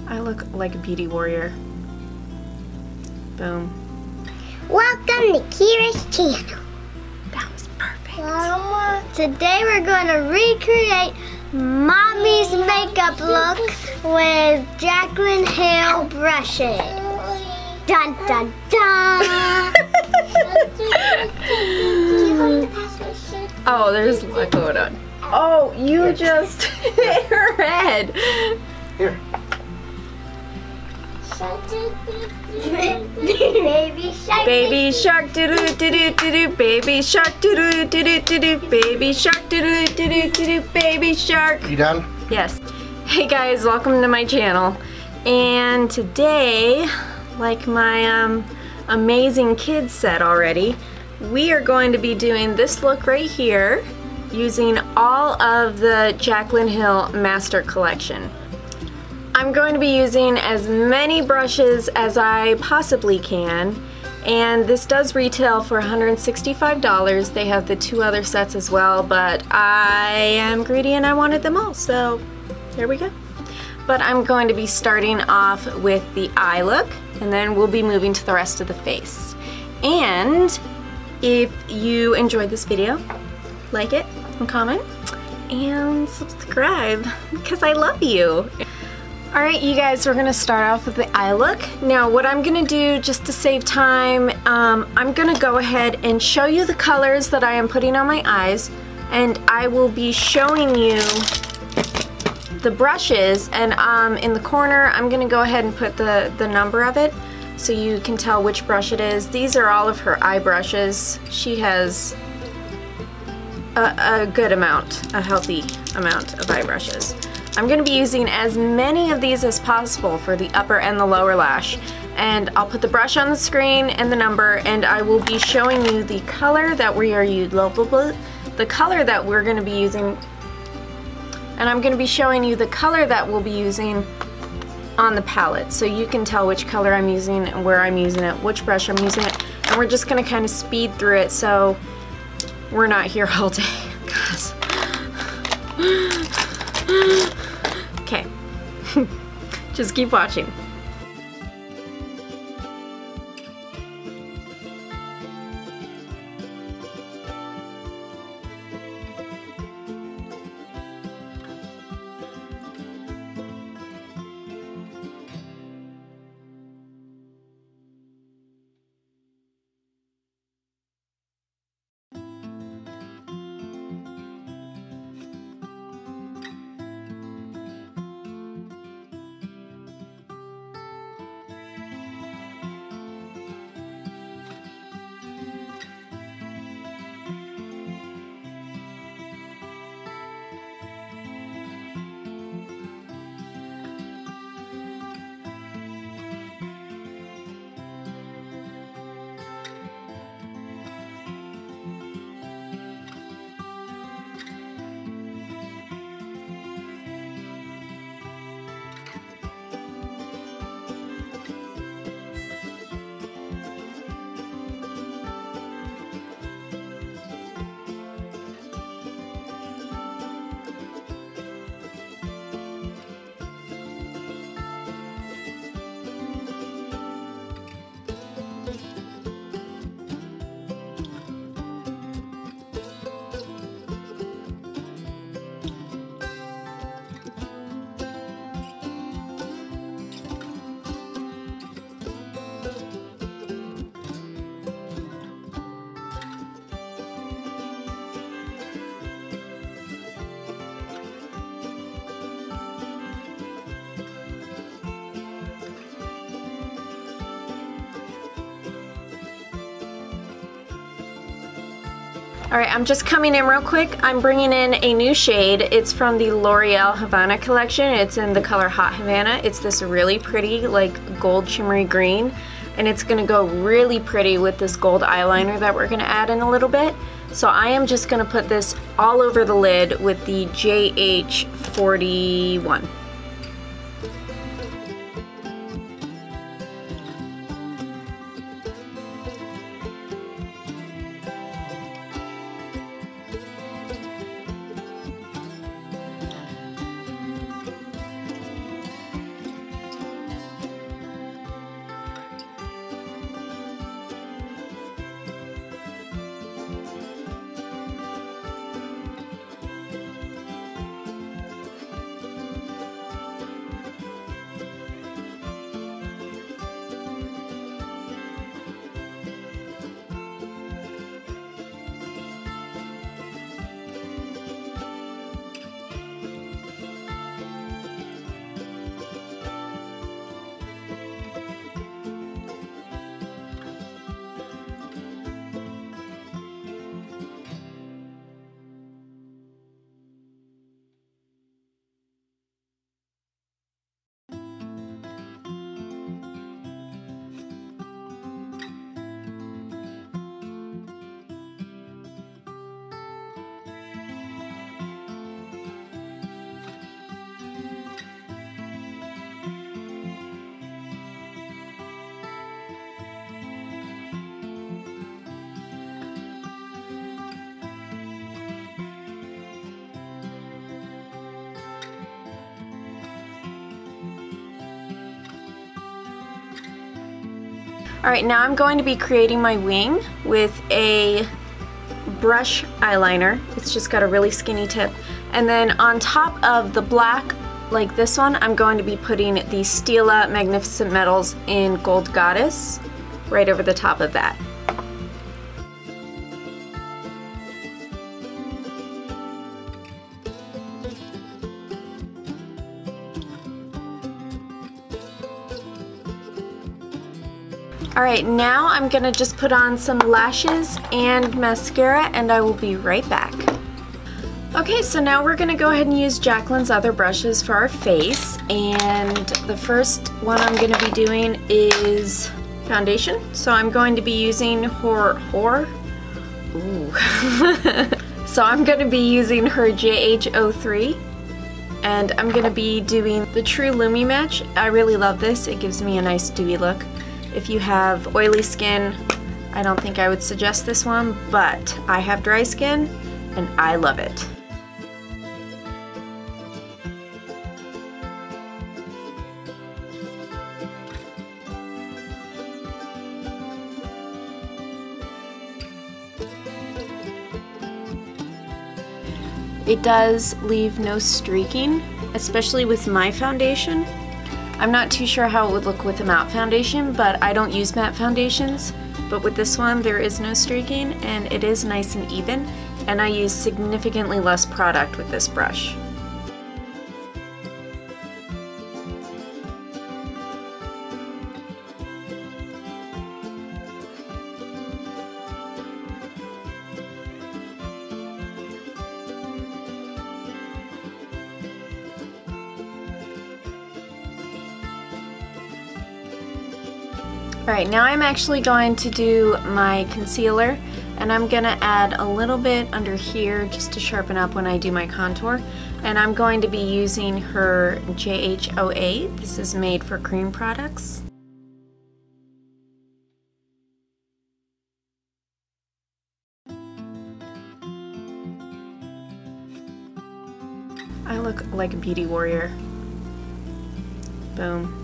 I look like a beauty warrior. Boom. Welcome to Kira's channel. That was perfect. Mama, today we're going to recreate Mommy's makeup look with Jaclyn hair brushes. Dun dun dun. Oh, there's a lot going on. Oh, you just hit her head. Here. Baby shark. Baby shark doo doo doo doo doo doo. Baby shark doo doo doo doo doo doo. Baby shark doo doo doo doo doo doo. Baby shark. You done? Yes. Hey guys, welcome to my channel. And today, like my amazing kids said already, we are going to be doing this look right here using all of the Jaclyn Hill Master Collection. I'm going to be using as many brushes as I possibly can, and this does retail for $165. They have the 2 other sets as well, but I am greedy and I wanted them all, so here we go. But I'm going to be starting off with the eye look, and then we'll be moving to the rest of the face. And if you enjoyed this video, like it and comment and subscribe because I love you. Alright you guys, we're going to start off with the eye look. Now what I'm going to do, just to save time, I'm going to go ahead and show you the colors that I am putting on my eyes, and I will be showing you the brushes, and in the corner I'm going to go ahead and put the number of it so you can tell which brush it is. These are all of her eye brushes. She has a good amount, a healthy amount of eye brushes. I'm going to be using as many of these as possible for the upper and the lower lash, and I'll put the brush on the screen and the number, and I will be showing you the color that we are using, the color that we're going to be using, and I'm going to be showing you the color that we'll be using on the palette, so you can tell which color I'm using and where I'm using it, which brush I'm using it, and we're just going to kind of speed through it so we're not here all day, guys. Okay, just keep watching. Alright, I'm just coming in real quick. I'm bringing in a new shade. It's from the Loreal Havana collection. It's in the color Hot Havana. It's this really pretty, like, gold shimmery green. And it's going to go really pretty with this gold eyeliner that we're going to add in a little bit. So I am just going to put this all over the lid with the JH41. Alright, now I'm going to be creating my wing with a brush eyeliner. It's just got a really skinny tip. And then on top of the black, like this one, I'm going to be putting the Stila Magnificent Metals in Gold Goddess right over the top of that. Alright, now I'm gonna just put on some lashes and mascara and I will be right back. Okay, so now we're gonna go ahead and use Jaclyn's other brushes for our face, and the first one I'm gonna be doing is foundation. So I'm going to be using So I'm gonna be using her JH03, and I'm gonna be doing the True Lumi Match. I really love this. It gives me a nice dewy look. If you have oily skin, I don't think I would suggest this one, but I have dry skin and I love it. It does leave no streaking, especially with my foundation. I'm not too sure how it would look with a matte foundation, but I don't use matte foundations. But with this one, there is no streaking and it is nice and even, and I use significantly less product with this brush. Alright, now I'm actually going to do my concealer, and I'm going to add a little bit under here just to sharpen up when I do my contour. And I'm going to be using her JH08. This is made for cream products. I look like a beauty warrior. Boom.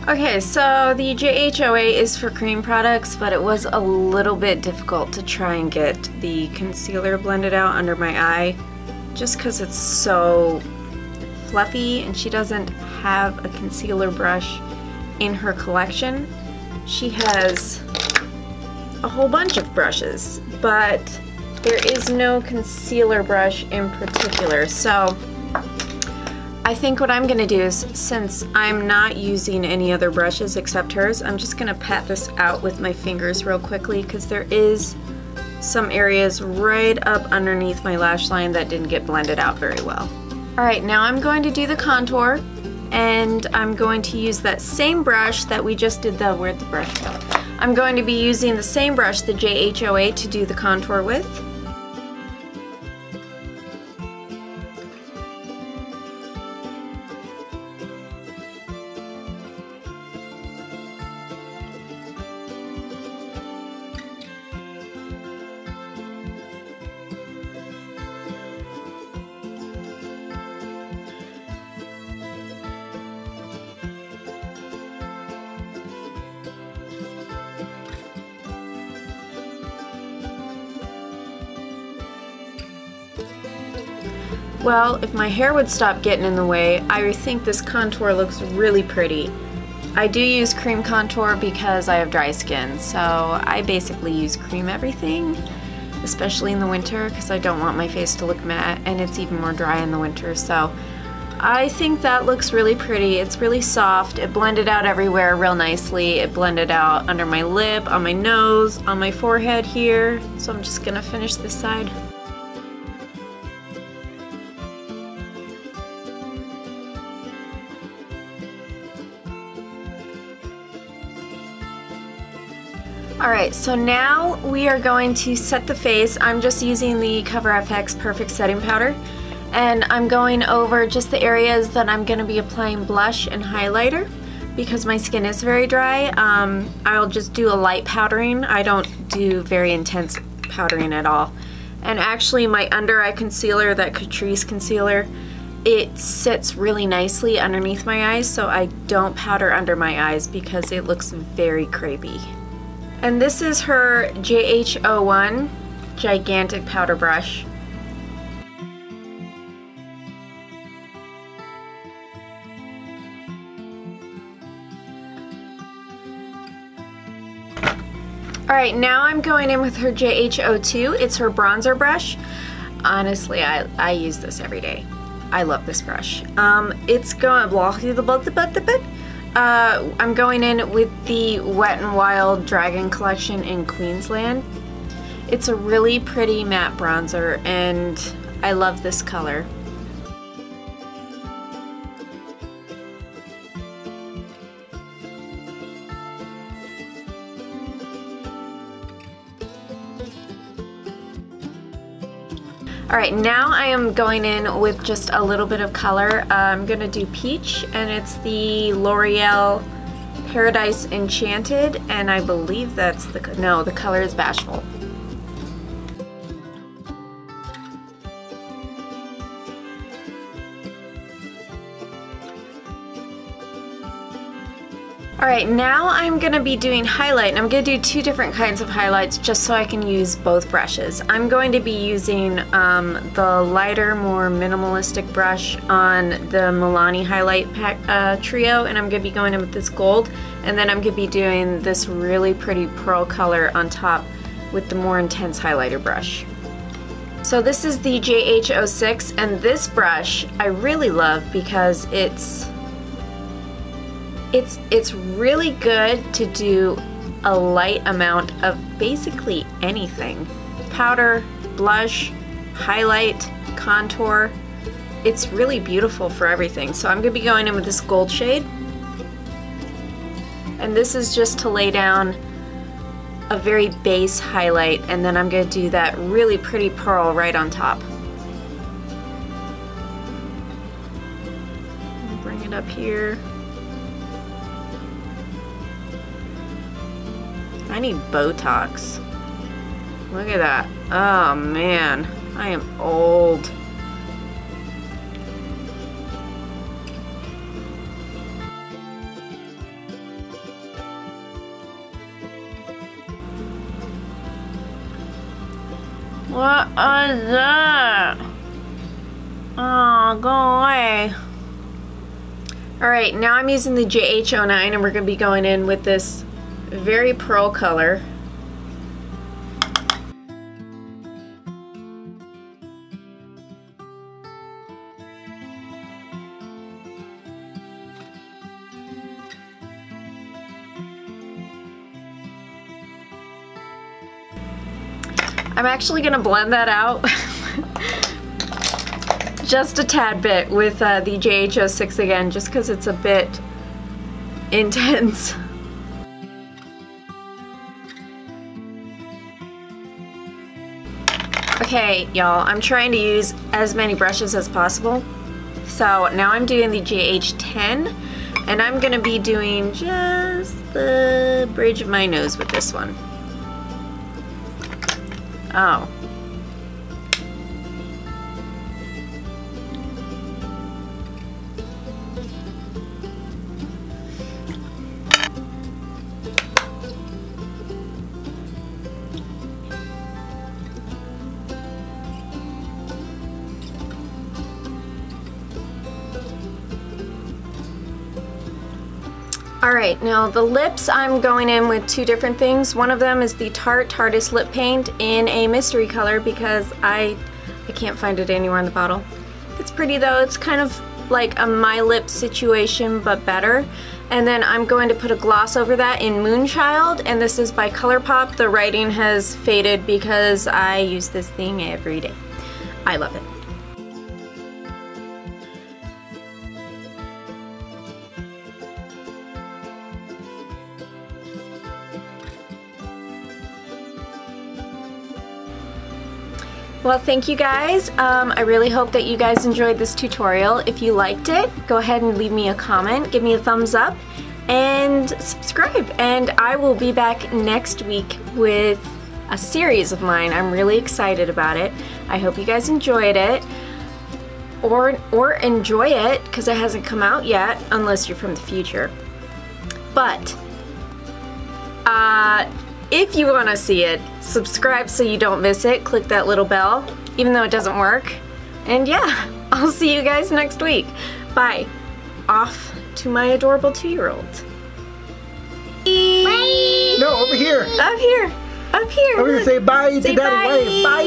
Okay, so the JH08 is for cream products, but it was a little bit difficult to try and get the concealer blended out under my eye just because it's so fluffy and she doesn't have a concealer brush in her collection. She has a whole bunch of brushes, but there is no concealer brush in particular. So I think what I'm gonna do is, since I'm not using any other brushes except hers, I'm just gonna pat this out with my fingers real quickly because there is some areas right up underneath my lash line that didn't get blended out very well. Alright, now I'm going to do the contour, and I'm going to use that same brush that we just did the, where'd the brush go? I'm going to be using the same brush, the JH08, to do the contour with. Well, if my hair would stop getting in the way, I think this contour looks really pretty. I do use cream contour because I have dry skin, so I basically use cream everything, especially in the winter because I don't want my face to look matte, and it's even more dry in the winter. So I think that looks really pretty. It's really soft. It blended out everywhere real nicely. It blended out under my lip, on my nose, on my forehead here. So I'm just gonna finish this side. Alright, so now we are going to set the face. I'm just using the Cover FX Perfect Setting Powder, And I'm going over just the areas that I'm going to be applying blush and highlighter because my skin is very dry. I'll just do a light powdering. I don't do very intense powdering at all. And actually my under eye concealer, that Catrice concealer, it sits really nicely underneath my eyes, so I don't powder under my eyes because it looks very crepey. And this is her JH01 gigantic powder brush. Alright, now I'm going in with her JH02. It's her bronzer brush. Honestly, I use this every day. I love this brush. It's going I'm going in with the Wet n Wild Dragon Collection in Queensland. It's a really pretty matte bronzer and I love this color. Alright, now I am going in with just a little bit of color. I'm going to do Peach, and it's the Loreal Paradise Enchanted, and I believe that's the color is Bashful. Alright, now I'm going to be doing highlight, and I'm going to do two different kinds of highlights just so I can use both brushes. I'm going to be using the lighter, more minimalistic brush on the Milani highlight pack, trio, and I'm going to be going in with this gold, and then I'm going to be doing this really pretty pearl color on top with the more intense highlighter brush. So this is the JH06, and this brush I really love because it's really good to do a light amount of basically anything. Powder, blush, highlight, contour. It's really beautiful for everything. So I'm going to be going in with this gold shade. And this is just to lay down a very base highlight, and then I'm going to do that really pretty pearl right on top. Bring it up here. I need Botox. Look at that. Oh man, I am old. What is that? Oh, go away. Alright, now I'm using the JH09 and we're going to be going in with this very pearl color. I'm actually going to blend that out just a tad bit with the JH06 again, just because it's a bit intense. Okay, y'all, I'm trying to use as many brushes as possible. So now I'm doing the JH10, and I'm going to be doing just the bridge of my nose with this one. Oh. Alright, now the lips, I'm going in with two different things. One of them is the Tarte Tarteist Lip Paint in a mystery color because I can't find it anywhere in the bottle. It's pretty though. It's kind of like a My Lips situation but better. And then I'm going to put a gloss over that in Moonchild, and this is by ColourPop. The writing has faded because I use this thing every day. I love it. Well, thank you guys. I really hope that you guys enjoyed this tutorial. If you liked it, go ahead and leave me a comment, give me a thumbs up, and subscribe. And I will be back next week with a series of mine. I'm really excited about it. I hope you guys enjoyed it. Or enjoy it, because it hasn't come out yet, unless you're from the future. But if you want to see it, subscribe so you don't miss it. Click that little bell, even though it doesn't work. And yeah, I'll see you guys next week. Bye. Off to my adorable 2-year-old. Bye. No, over here. Up here. Up here. Over here, say bye to Daddy. Wave. Bye.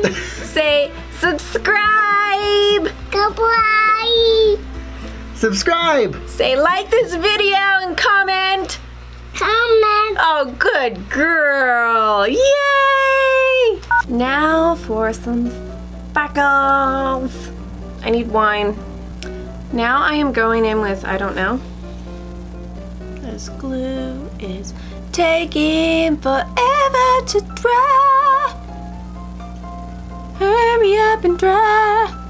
Bye. Say subscribe. Goodbye. Subscribe. Say like this video and comment. Comment. Oh, good girl. Yay! Now for some speckles. I need wine. Now I am going in with, I don't know. This glue is taking forever to dry. Hurry up and dry.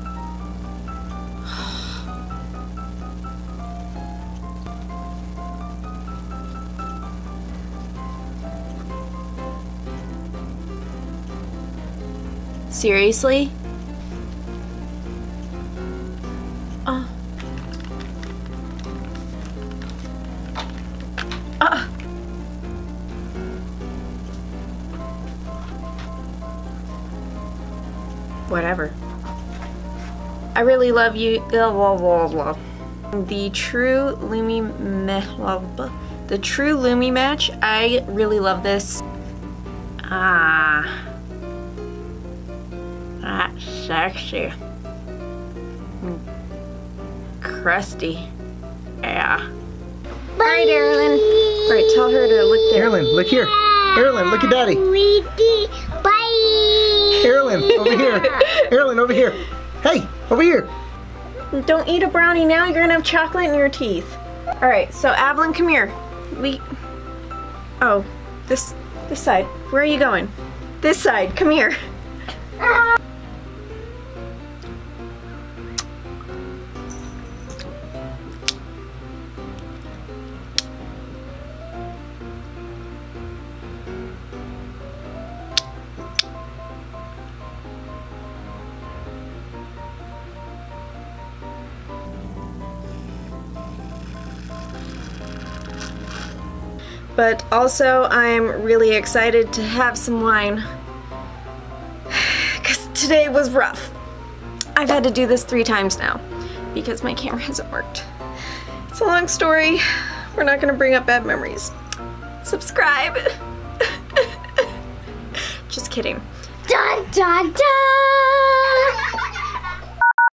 Seriously? Whatever. I really love you. The True Lumi match. I really love this. That's sexy. Crusty. Yeah. Alright, Erin. Alright, tell her to look there. Erin, look here. Erin, look at Daddy. Bye. Erin, over here. Erin, over here. Hey, over here. Don't eat a brownie now, you're gonna have chocolate in your teeth. Alright, so Evelyn, come here. Oh, this side. Where are you going? This side, come here. But also, I'm really excited to have some wine. Because today was rough. I've had to do this 3 times now because my camera hasn't worked. It's a long story. We're not going to bring up bad memories. Subscribe. Just kidding. Dun dun dun!